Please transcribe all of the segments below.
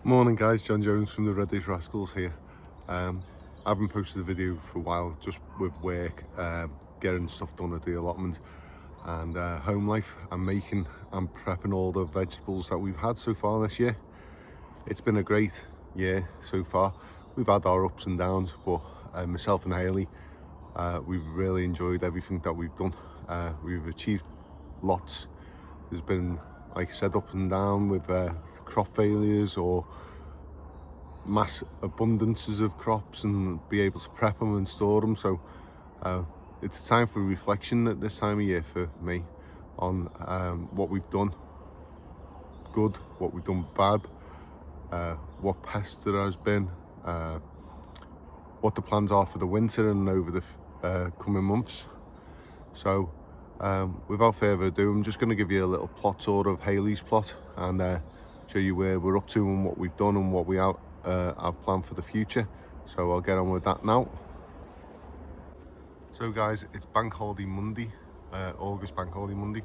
Morning guys, John Jones from the Reddish Rascals here. I haven't posted a video for a while, just with work, getting stuff done at the allotment and home life. I'm making and prepping all the vegetables that we've had so far this year. It's been a great year so far. We've had our ups and downs, but myself and Hayley, we've really enjoyed everything that we've done. We've achieved lots. There's been, like I said, up and down with crop failures or mass abundances of crops, and be able to prep them and store them. So it's a time for reflection at this time of year for me on what we've done good, what we've done bad, what pests there has been, what the plans are for the winter and over the coming months. So without further ado, I'm just going to give you a little plot tour of Hayley's plot and show you where we're up to and what we've done and what we have planned for the future. So I'll get on with that now. So guys, it's Bank Holiday Monday, August Bank Holiday Monday,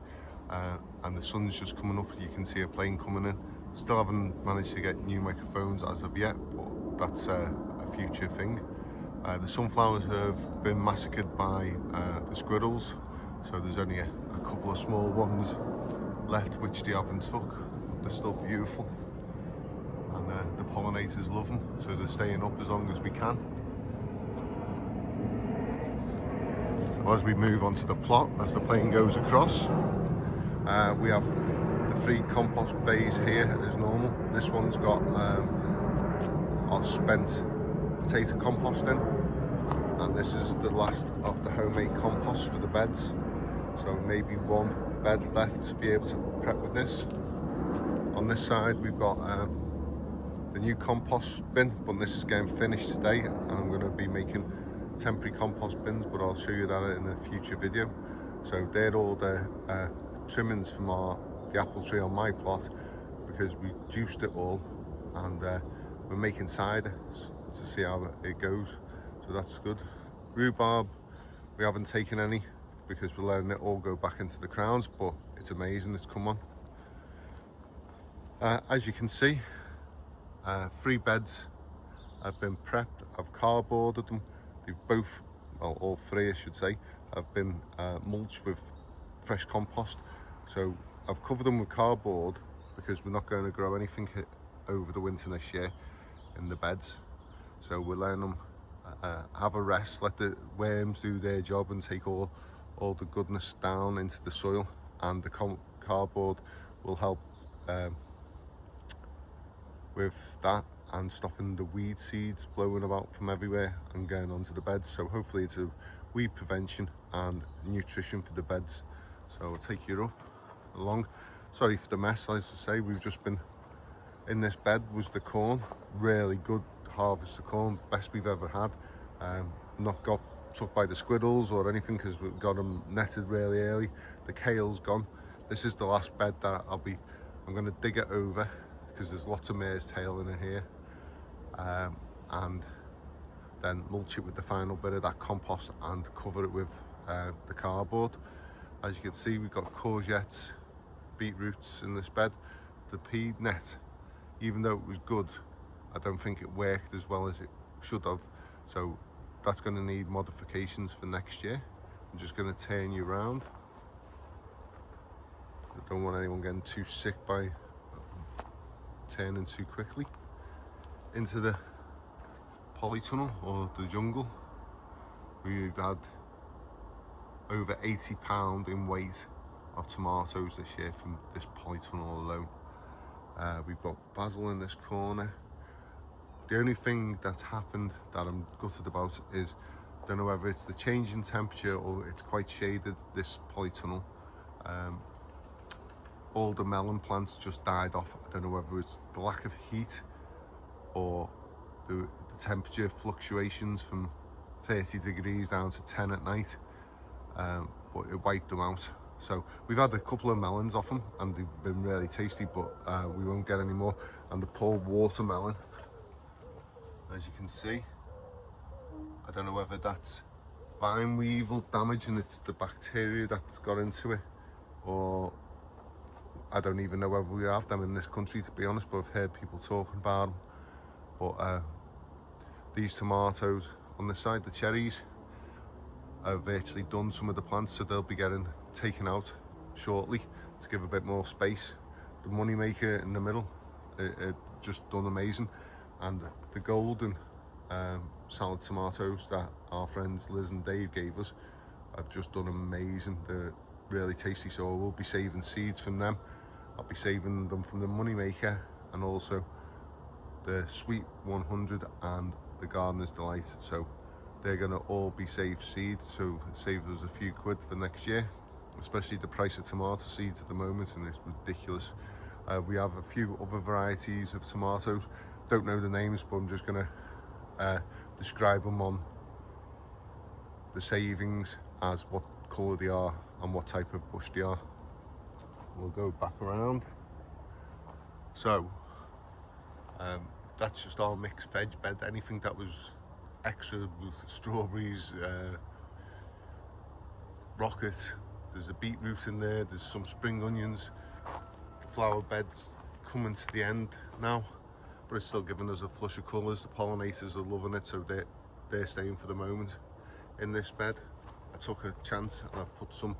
and the sun's just coming up. You can see a plane coming in. Still haven't managed to get new microphones as of yet, but that's a future thing. The sunflowers have been massacred by the squirrels, so there's only a couple of small ones left which they haven't took. They're still beautiful, and the pollinators love them, so they're staying up as long as we can. So as we move onto the plot, as the plane goes across, we have the 3 compost bays here as normal. This one's got our spent potato compost in, and this is the last of the homemade compost for the beds. So maybe one bed left to be able to prep with this. On this side we've got the new compost bin, but this is getting finished today, and I'm going to be making temporary compost bins, but I'll show you that in a future video. So they're all the trimmings from the apple tree on my plot, because we juiced it all, and we're making cider to see how it goes, so that's good. Rhubarb, we haven't taken any because we're letting it all go back into the crowns, but it's amazing, it's come on. As you can see, 3 beds have been prepped. I've cardboarded them. They've both, well, all 3 I should say, have been mulched with fresh compost. So I've covered them with cardboard because we're not going to grow anything over the winter this year in the beds. So we're letting them have a rest, let the worms do their job and take all the goodness down into the soil, and the cardboard will help with that and stopping the weed seeds blowing about from everywhere and going onto the beds. So hopefully it's a weed prevention and nutrition for the beds. So I'll take you up along. Sorry for the mess, as I say, we've just been in this bed. Was the corn, really good harvest of corn, best we've ever had. Not got took by the squirrels or anything because we've got them netted really early. The kale's gone. This is the last bed that I'm going to dig it over because there's lots of mare's tail in it here, and then mulch it with the final bit of that compost and cover it with the cardboard. As you can see, we've got courgettes, beetroots in this bed. The pea net, even though it was good, I don't think it worked as well as it should have, so that's going to need modifications for next year. I'm just going to turn you around. I don't want anyone getting too sick by turning too quickly. Into the polytunnel or the jungle, we've had over 80 pounds in weight of tomatoes this year from this polytunnel alone. We've got basil in this corner. The only thing that's happened that I'm gutted about is, I don't know whether it's the change in temperature or it's quite shaded, this polytunnel. All the melon plants just died off. I don't know whether it's the lack of heat or the temperature fluctuations from 30 degrees down to 10 at night, but it wiped them out. So we've had a couple of melons off them and they've been really tasty, but we won't get any more. And the poor watermelon, as you can see, I don't know whether that's vine weevil damage and it's the bacteria that's got into it, or I don't even know whether we have them in this country, to be honest, but I've heard people talking about them. But these tomatoes on this side, the cherries, I've virtually done some of the plants, so they'll be getting taken out shortly to give a bit more space. The money maker in the middle, it just done amazing. And the golden salad tomatoes that our friends Liz and Dave gave us have just done amazing. They're really tasty, so I will be saving seeds from them. I'll be saving them from the money maker and also the Sweet 100 and the Gardener's Delight. So they're going to all be saved seeds, so it saves us a few quid for next year, especially the price of tomato seeds at the moment, and it's ridiculous. We have a few other varieties of tomatoes, don't know the names, but I'm just going to describe them on the savings as what colour they are and what type of bush they are. We'll go back around. So that's just our mixed veg bed. Anything that was extra with strawberries, rocket, there's a beetroot in there, there's some spring onions. The flower bed's coming to the end now, but it's still giving us a flush of colours. The pollinators are loving it, so they're staying for the moment in this bed. I took a chance and I've put some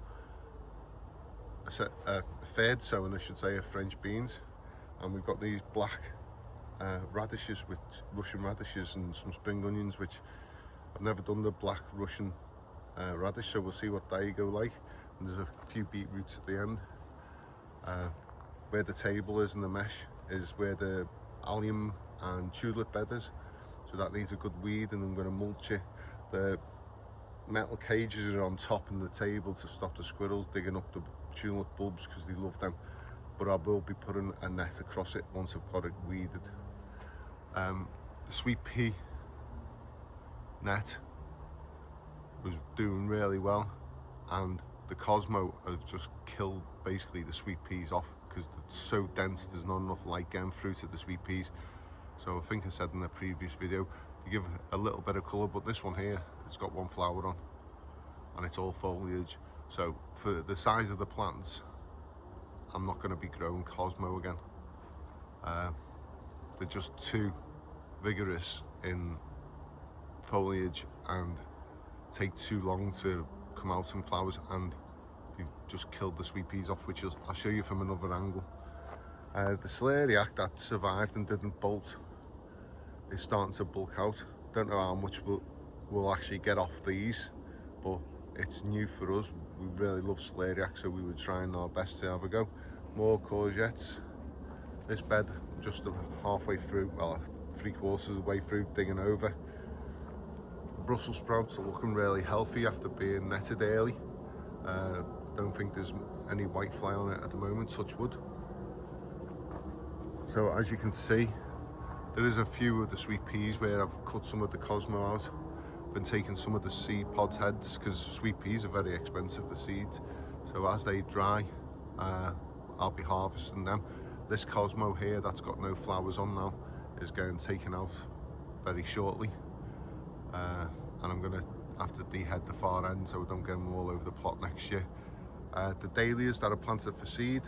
a third sowing, I should say, of French beans, and we've got these black radishes, with Russian radishes and some spring onions, which I've never done the black Russian radish, so we'll see what they go like. And there's a few beetroots at the end. Where the table is and the mesh is where the allium and tulip bed is, so that needs a good weed, and I'm going to mulch it. The metal cages are on top of the table to stop the squirrels digging up the tulip bulbs because they love them, but I will be putting a net across it once I've got it weeded. The sweet pea net was doing really well, and the Cosmo have just killed basically the sweet peas off because it's so dense, there's not enough light getting through to the sweet peas. So I think I said in the previous video to give a little bit of colour, but this one here, it's got one flower on and it's all foliage. So for the size of the plants, I'm not going to be growing Cosmo again. They're just too vigorous in foliage and take too long to come out in flowers, and they've just killed the sweet peas off, which I'll show you from another angle. The celeriac that survived and didn't bolt is starting to bulk out. Don't know how much we'll actually get off these, but it's new for us. We really love celeriac, so we were trying our best to have a go. More courgettes. This bed just halfway through, well, 3/4 of the way through digging over. The Brussels sprouts are looking really healthy after being netted early. I don't think there's any white fly on it at the moment, touch wood. So as you can see, there is a few of the sweet peas where I've cut some of the Cosmo out. Been taking some of the seed pods heads because sweet peas are very expensive, the seeds. So as they dry, I'll be harvesting them. This Cosmo here that's got no flowers on now is getting taken out very shortly. And I'm gonna have to dehead the far end so I don't get them all over the plot next year. The dahlias that are planted for seed,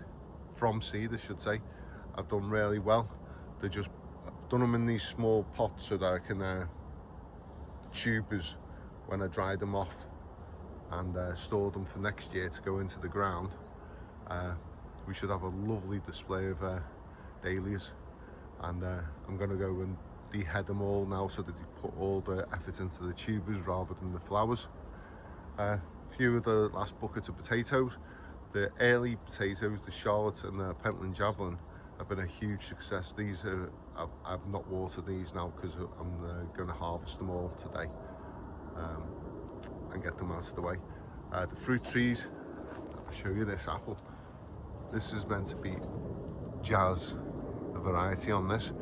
from seed I should say, I've done really well. They're just, I've done them in these small pots so that I can tubers when I dry them off and store them for next year to go into the ground. We should have a lovely display of dahlias, and I'm going to go and dehead them all now so that they put all the effort into the tubers rather than the flowers. A few of the last buckets of potatoes. The early potatoes, the Charlotte and the Pentland Javelin, have been a huge success. These are, I've not watered these now because I'm going to harvest them all today and get them out of the way. The fruit trees, I'll show you this apple. This is meant to be Jazz, the variety on this.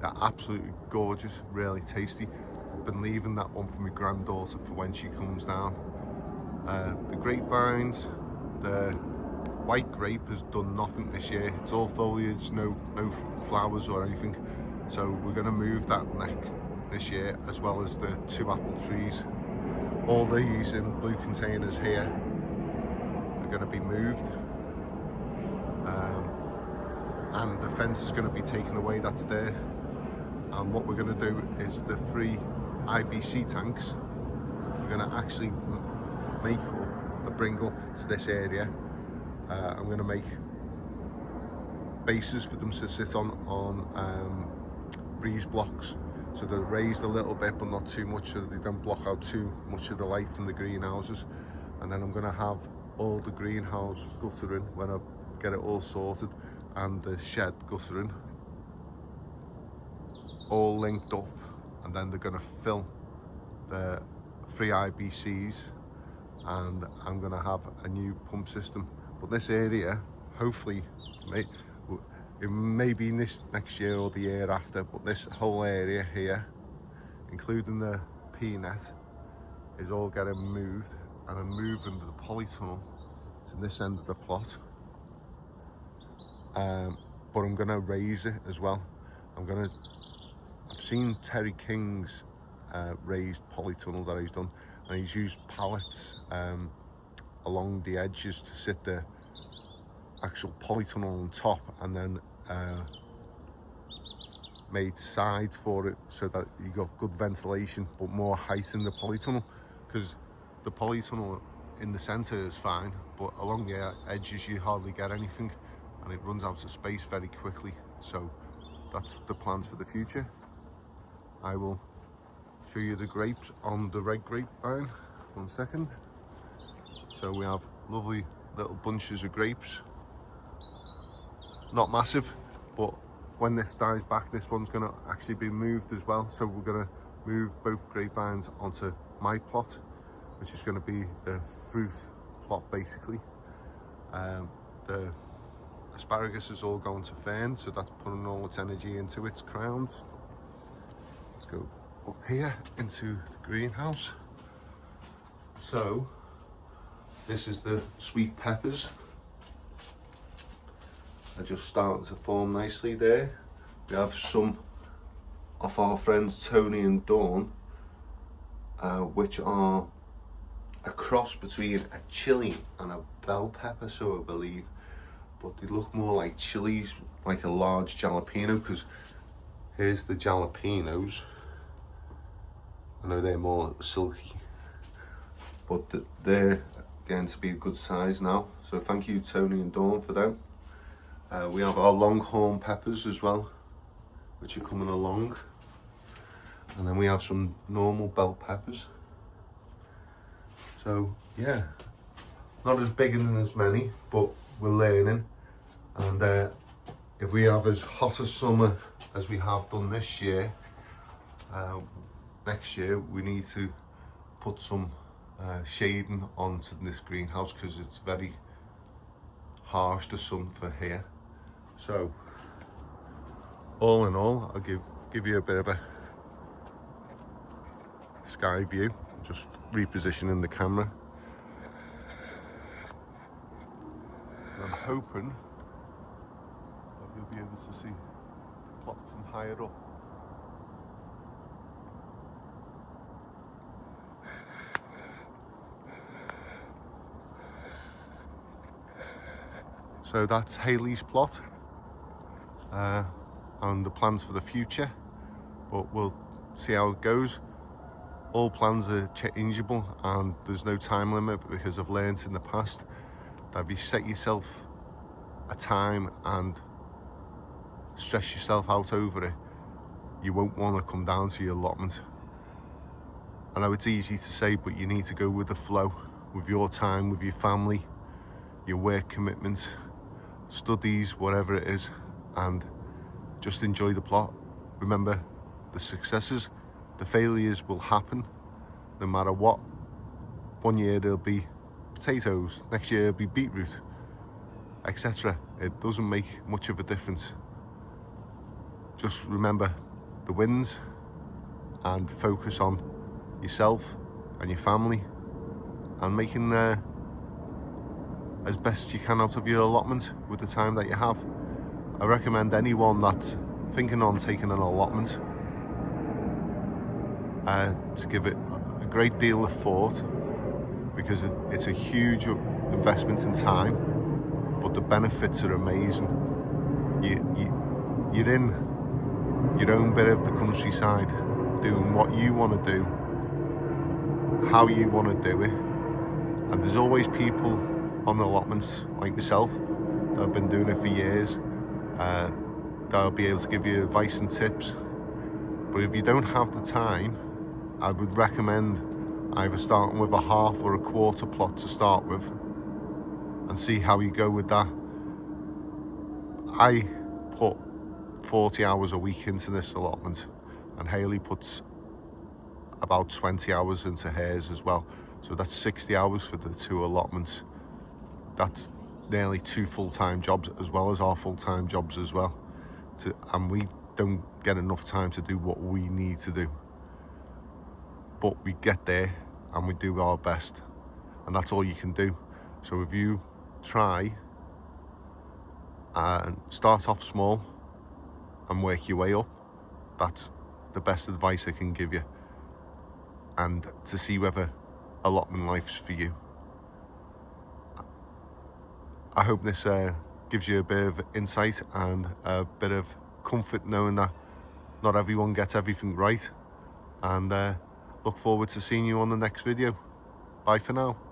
They're absolutely gorgeous, really tasty. I've been leaving that one for my granddaughter for when she comes down. The grapevines, the white grape has done nothing this year. It's all foliage, no flowers or anything. So we're going to move that this year, as well as the 2 apple trees. All these in blue containers here are going to be moved. and the fence is going to be taken away that's there, and what we're going to do is the 3 IBC tanks we're going to actually make up, bring up to this area. I'm going to make bases for them to sit on breeze blocks, so they're raised a little bit but not too much, so that they don't block out too much of the light from the greenhouses. And then I'm going to have all the greenhouse guttering when I get it all sorted, and the shed guttering all linked up, and then they're going to fill the 3 IBCs, and I'm going to have a new pump system. But this area, hopefully, it may be this next year or the year after, but this whole area here, including the P-net, is all getting moved, and I'm moving the polytunnel to this end of the plot. But I'm going to raise it as well. I've seen Terry King's raised polytunnel that he's done, and he's used pallets along the edges to sit the actual polytunnel on top, and then made sides for it so that you got good ventilation but more height in the polytunnel, because the polytunnel in the center is fine, but along the edges you hardly get anything, and it runs out of space very quickly. So that's the plans for the future. I will show you the grapes on the red grapevine. 1 second. So we have lovely little bunches of grapes, not massive, but when this dies back, this one's going to actually be moved as well. So we're going to move both grapevines onto my plot, which is going to be the fruit plot basically. The asparagus is all going to fern, so that's putting all its energy into its crowns. Let's go up here into the greenhouse. So this is the sweet peppers. They're just starting to form nicely there. We have some of our friends Tony and Dawn, which are a cross between a chili and a bell pepper, so I believe, but they look more like chilies, like a large jalapeno, because here's the jalapenos. I know they're more silky, but they're getting to be a good size now, so thank you Tony and Dawn for them. We have our longhorn peppers as well, which are coming along, and then we have some normal bell peppers. So yeah, not as big and as many, but we're learning. And if we have as hot a summer as we have done this year, next year we need to put some shading onto this greenhouse, because it's very harsh, the sun for here. So all in all, I'll give you a bit of a sky view, just repositioning the camera. And I'm hoping that you'll be able to see the plot from higher up. So that's Hayley's plot, and the plans for the future, but we'll see how it goes. All plans are changeable and there's no time limit, because I've learned in the past that if you set yourself a time and stress yourself out over it, you won't want to come down to your allotment. I know it's easy to say, but you need to go with the flow, with your time, with your family, your work commitments, studies, whatever it is, and just enjoy the plot. Remember, the successes, the failures will happen no matter what. One year there'll be potatoes, next year it'll be beetroot, etc. It doesn't make much of a difference. Just remember the wins and focus on yourself and your family, and making as best you can out of your allotment with the time that you have. I recommend anyone that's thinking on taking an allotment to give it a great deal of thought, because it's a huge investment in time, but the benefits are amazing. you're in your own bit of the countryside, doing what you want to do, how you want to do it, and there's always people on the allotments like myself that have been doing it for years, that'll be able to give you advice and tips. But if you don't have the time, I would recommend either starting with a half or a quarter plot to start with and see how you go with that. I put 40 hours a week into this allotment, and Hayley puts about 20 hours into hers as well. So that's 60 hours for the two allotments. That's nearly 2 full-time jobs as well as our full-time jobs as well. And we don't get enough time to do what we need to do. But we get there and we do our best. And that's all you can do. So if you try and start off small and work your way up, that's the best advice I can give you. And to see whether allotment life's for you. I hope this gives you a bit of insight and a bit of comfort knowing that not everyone gets everything right. And look forward to seeing you on the next video. Bye for now.